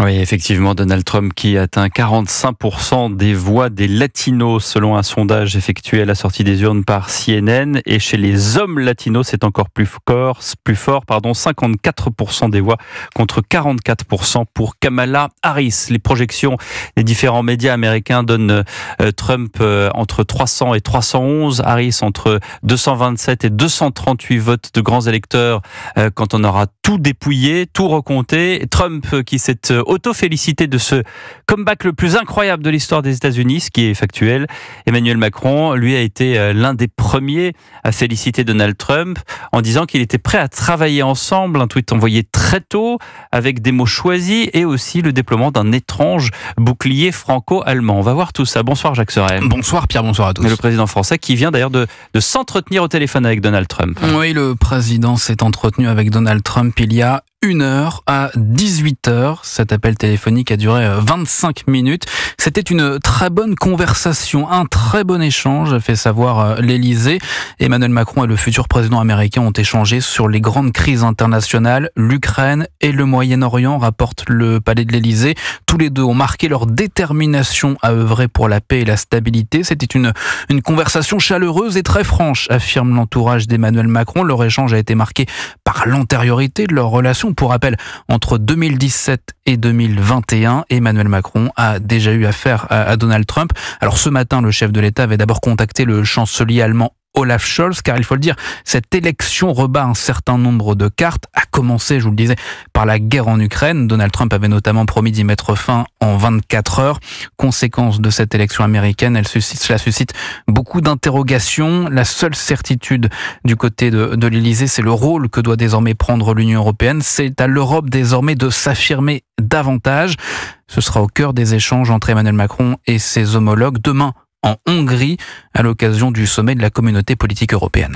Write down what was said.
Oui, effectivement, Donald Trump qui atteint 45% des voix des latinos selon un sondage effectué à la sortie des urnes par CNN. Et chez les hommes latinos, c'est encore plus fort, 54% des voix contre 44% pour Kamala Harris. Les projections des différents médias américains donnent Trump entre 300 et 311, Harris entre 227 et 238 votes de grands électeurs quand on aura tout dépouillé, tout recompté. Trump qui s'est auto-félicité de ce comeback le plus incroyable de l'histoire des États-Unis, ce qui est factuel. Emmanuel Macron, lui, a été l'un des premiers à féliciter Donald Trump en disant qu'il était prêt à travailler ensemble. Un tweet envoyé très tôt avec des mots choisis et aussi le déploiement d'un étrange bouclier franco-allemand. On va voir tout ça. Bonsoir Jacques Sorel. Bonsoir Pierre, bonsoir à tous. Le président français qui vient d'ailleurs de s'entretenir au téléphone avec Donald Trump. Oui, le président s'est entretenu avec Donald Trump il y a 1h à 18h. Cet appel téléphonique a duré 25 minutes. C'était une très bonne conversation, un très bon échange, a fait savoir l'Élysée. Emmanuel Macron et le futur président américain ont échangé sur les grandes crises internationales, l'Ukraine et le Moyen-Orient, rapporte le palais de l'Élysée. Tous les deux ont marqué leur détermination à œuvrer pour la paix et la stabilité. C'était une conversation chaleureuse et très franche, affirme l'entourage d'Emmanuel Macron. Leur échange a été marqué par l'antériorité de leur relation. Pour rappel, entre 2017 et 2021, Emmanuel Macron a déjà eu affaire à Donald Trump. Alors ce matin, le chef de l'État avait d'abord contacté le chancelier allemand Olaf Scholz, car il faut le dire, cette élection rebat un certain nombre de cartes, à commencer, je vous le disais, par la guerre en Ukraine. Donald Trump avait notamment promis d'y mettre fin en 24 heures. Conséquence de cette élection américaine, cela suscite beaucoup d'interrogations. La seule certitude du côté de l'Élysée, c'est le rôle que doit désormais prendre l'Union européenne. C'est à l'Europe désormais de s'affirmer davantage. Ce sera au cœur des échanges entre Emmanuel Macron et ses homologues demain en Hongrie, à l'occasion du sommet de la communauté politique européenne.